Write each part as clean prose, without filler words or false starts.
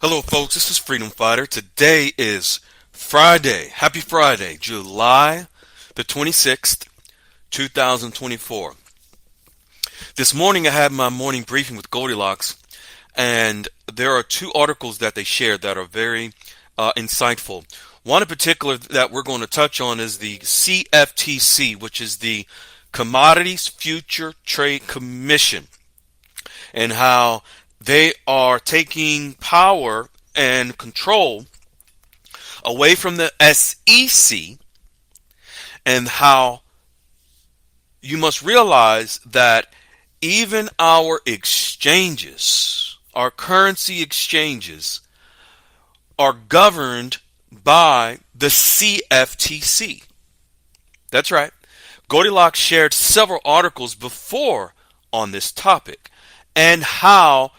Hello, folks. This is Freedom Fighter. Today is Friday. Happy Friday, July the 26th, 2024. This morning, I had my morning briefing with Goldilocks, and there are two articles that they shared that are very insightful. One in particular that we're going to touch on is the CFTC, which is the Commodities Future Trade Commission, and how they are taking power and control away from the SEC, and how you must realize that even our exchanges, our currency exchanges, are governed by the CFTC. That's right. Goldilocks shared several articles before on this topic and how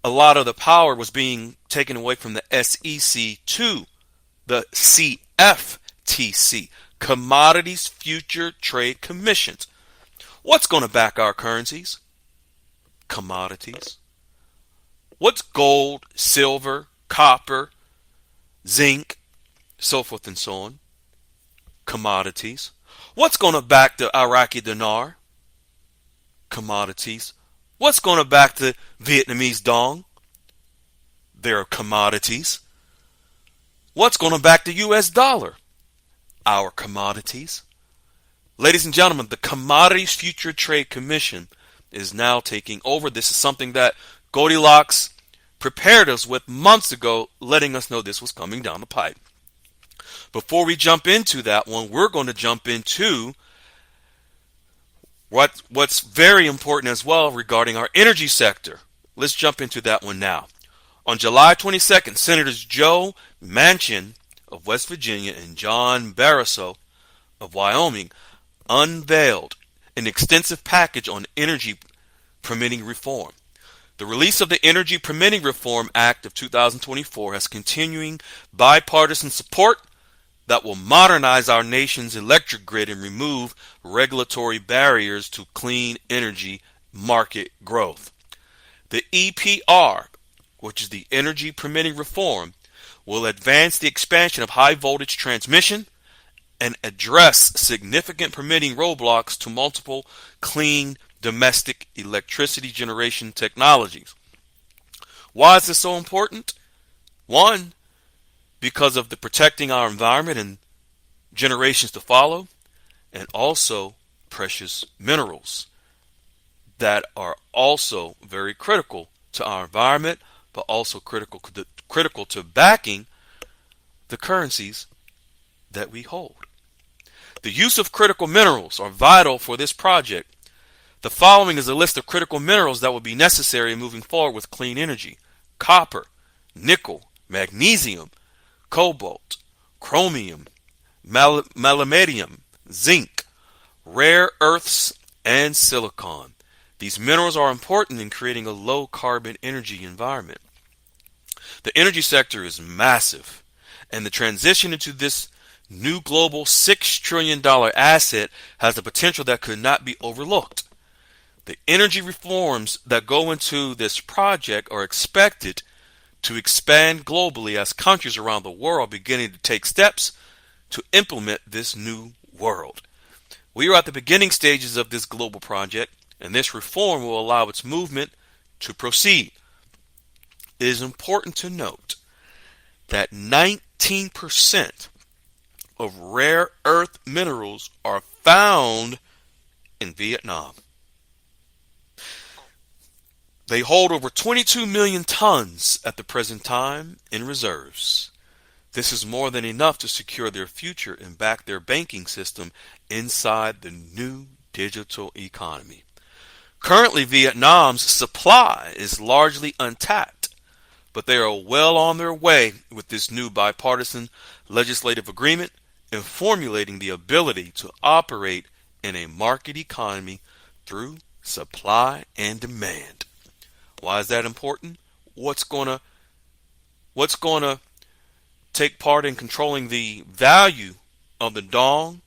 a lot of the power was being taken away from the SEC to the CFTC, Commodities Future Trade Commissions. What's going to back our currencies? Commodities. What's gold, silver, copper, zinc, so forth and so on? Commodities. What's going to back the Iraqi dinar? Commodities. What's going to back the Vietnamese dong? They're commodities. What's going to back the US dollar? Our commodities. Ladies and gentlemen, the Commodities Future Trade Commission is now taking over. This is something that Goldilocks prepared us with months ago, letting us know this was coming down the pipe. Before we jump into that one, we're going to jump into what's very important as well regarding our energy sector. Let's jump into that one now. On July 22nd, Senators Joe Manchin of West Virginia and John Barrasso of Wyoming unveiled an extensive package on energy permitting reform. The release of the Energy Permitting Reform Act of 2024 has continuing bipartisan support that will modernize our nation's electric grid and remove regulatory barriers to clean energy market growth. The EPR, which is the Energy Permitting Reform, will advance the expansion of high voltage transmission and address significant permitting roadblocks to multiple clean domestic electricity generation technologies. Why is this so important? One, because of the protecting our environment and generations to follow, and also precious minerals that are also very critical to our environment, but also critical to backing the currencies that we hold. The use of critical minerals are vital for this project. The following is a list of critical minerals that will be necessary in moving forward with clean energy: copper, nickel, magnesium, cobalt, chromium, magnesium, zinc, rare earths, and silicon. These minerals are important in creating a low carbon energy environment. The energy sector is massive, and the transition into this new global $6 trillion asset has the potential that could not be overlooked. The energy reforms that go into this project are expected to expand globally as countries around the world beginning to take steps to implement this new world. We are at the beginning stages of this global project, and this reform will allow its movement to proceed. It is important to note that 19% of rare earth minerals are found in Vietnam. They hold over 22 million tons at the present time in reserves. This is more than enough to secure their future and back their banking system inside the new digital economy. Currently, Vietnam's supply is largely untapped, but they are well on their way with this new bipartisan legislative agreement in formulating the ability to operate in a market economy through supply and demand. Why is that important? What's going to take part in controlling the value of the dong?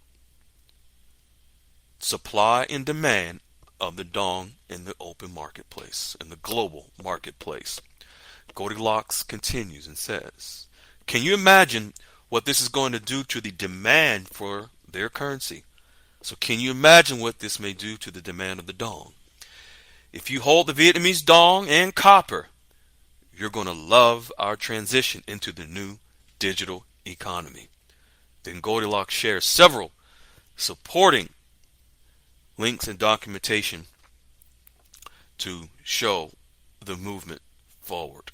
Supply and demand of the dong in the open marketplace, in the global marketplace. Goldilocks continues and says, can you imagine what this is going to do to the demand for their currency? So can you imagine what this may do to the demand of the dong? If you hold the Vietnamese dong and copper, you're going to love our transition into the new digital economy. Then Goldilocks shares several supporting links and documentation to show the movement forward.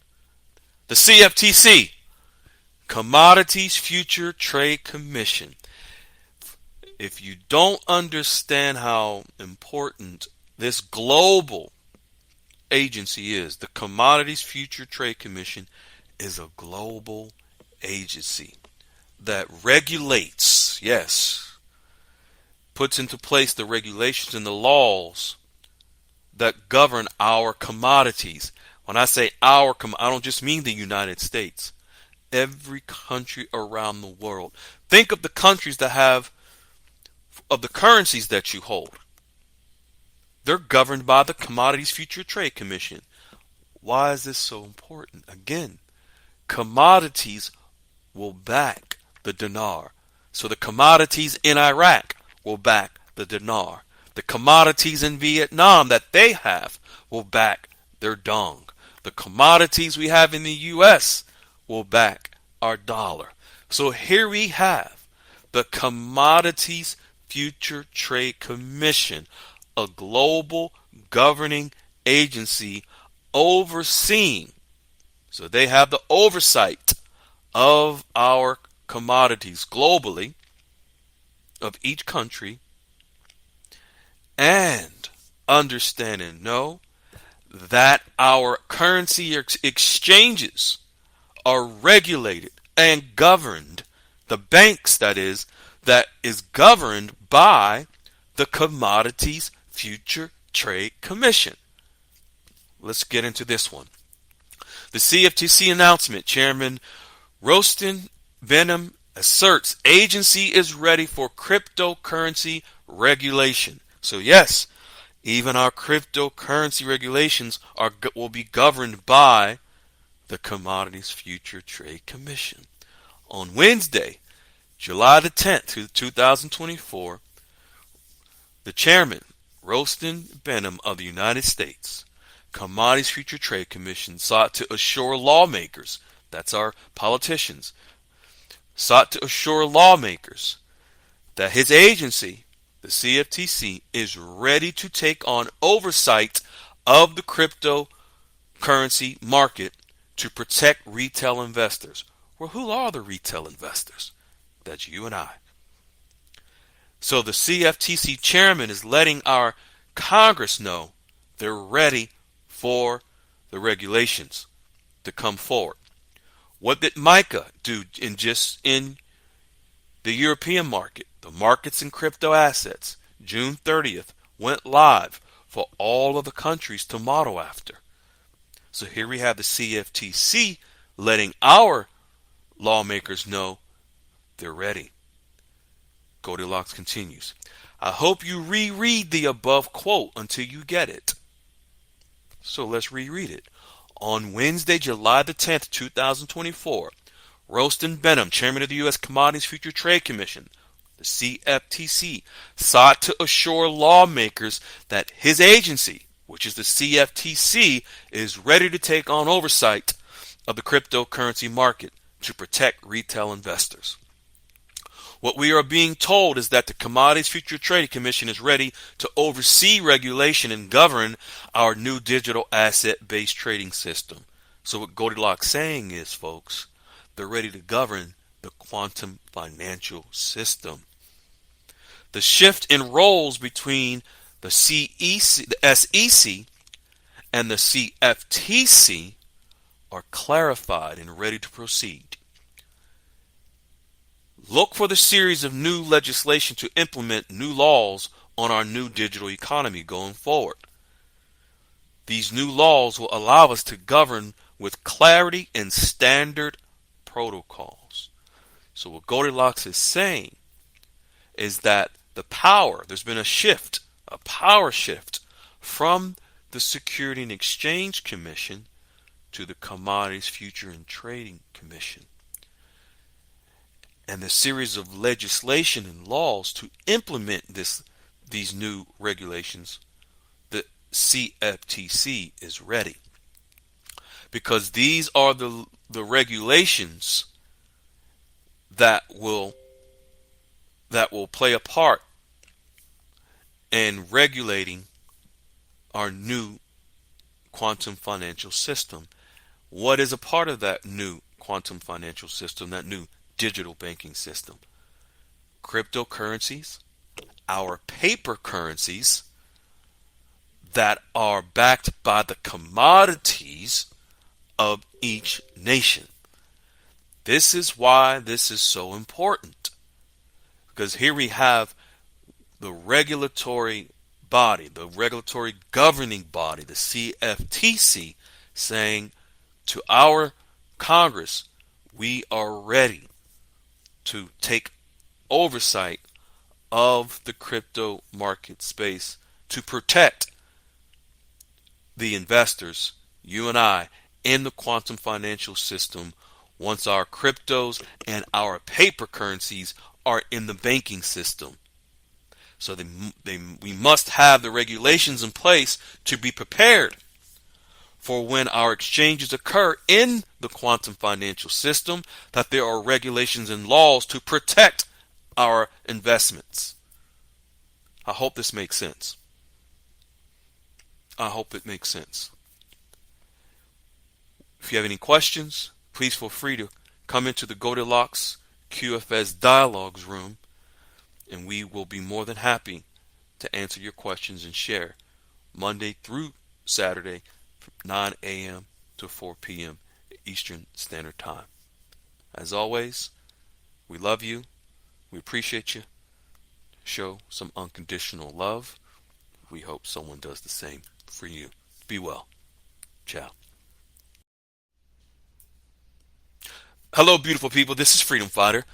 The CFTC, Commodities Future Trade Commission. If you don't understand how important this global agency is, the Commodities Future Trade Commission is a global agency that regulates, yes, puts into place the regulations and the laws that govern our commodities. When I say our, I don't just mean the United States. Every country around the world. Think of the countries that have, of the currencies that you hold. They're governed by the Commodities Future Trade Commission. Why is this so important? Again, commodities will back the dinar. So the commodities in Iraq will back the dinar. The commodities in Vietnam that they have will back their dong. The commodities we have in the U.S. will back our dollar. So here we have the Commodities Future Trade Commission, a global governing agency overseeing. So they have the oversight of our commodities globally, of each country, and understand and know that our currency exchanges are regulated and governed, the banks that is governed by the Commodities Future Trade Commission. Let's get into this one. The CFTC announcement, Chairman Rostin Benham asserts agency is ready for cryptocurrency regulation. So yes, even our cryptocurrency regulations will be governed by the Commodities Future Trade Commission. On Wednesday, July the 10th, 2024, the chairman, Rostin Benham of the United States Commodities Future Trade Commission, sought to assure lawmakers, that's our politicians, sought to assure lawmakers that his agency, the CFTC, is ready to take on oversight of the cryptocurrency market to protect retail investors. Well, who are the retail investors? That's you and I. So the CFTC chairman is letting our Congress know they're ready for the regulations to come forward. What did MiCA do in the European market? The markets in crypto assets, June 30th, went live for all of the countries to model after. So here we have the CFTC letting our lawmakers know they're ready. Goldilocks continues. I hope you reread the above quote until you get it. So let's reread it. On Wednesday, July the 10th, 2024, Rostin Benham, chairman of the U.S. Commodities Future Trade Commission, the CFTC, sought to assure lawmakers that his agency, which is the CFTC, is ready to take on oversight of the cryptocurrency market to protect retail investors. What we are being told is that the Commodities Future Trade Commission is ready to oversee regulation and govern our new digital asset-based trading system. So what Goldilocks is saying is, folks, they're ready to govern the quantum financial system. The shift in roles between the SEC and the CFTC are clarified and ready to proceed. Look for the series of new legislation to implement new laws on our new digital economy going forward. These new laws will allow us to govern with clarity and standard protocols. So what Goldilocks is saying is that there's been a power shift from the Securities and Exchange Commission to the Commodities Future and Trading Commission. And the series of legislation and laws to implement these new regulations, the CFTC is ready. Because these are the regulations that will play a part in regulating our new quantum financial system. What is a part of that new quantum financial system, that new digital banking system? Cryptocurrencies, our paper currencies that are backed by the commodities of each nation. This is why this is so important. Because here we have the regulatory body, the regulatory governing body, the CFTC, saying to our Congress, we are ready to take oversight of the crypto market space to protect the investors, you and I, in the quantum financial system once our cryptos and our paper currencies are in the banking system. So we must have the regulations in place to be prepared for when our exchanges occur in the quantum financial system, that there are regulations and laws to protect our investments. I hope this makes sense. I hope it makes sense. If you have any questions, please feel free to come into the Goldilocks QFS Dialogues room, and we will be more than happy to answer your questions and share Monday through Saturday from 9 a.m. to 4 p.m. Eastern Standard Time. As always, we love you. We appreciate you. Show some unconditional love. We hope someone does the same for you. Be well. Ciao. Hello, beautiful people. This is Freedom Fighter.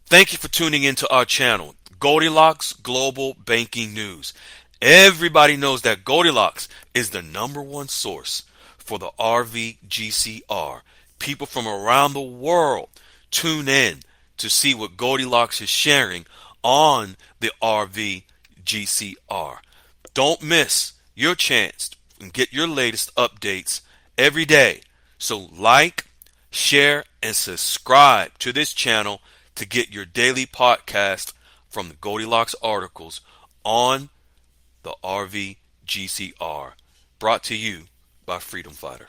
Thank you for tuning into our channel, Goldilocks Global Banking News. Everybody knows that Goldilocks is the #1 source for the RVGCR. People from around the world tune in to see what Goldilocks is sharing on the RVGCR. Don't miss your chance and get your latest updates every day. So like, share, and subscribe to this channel to get your daily podcast from the Goldilocks articles on the RVGCR. Brought to you by Freedom Fighter.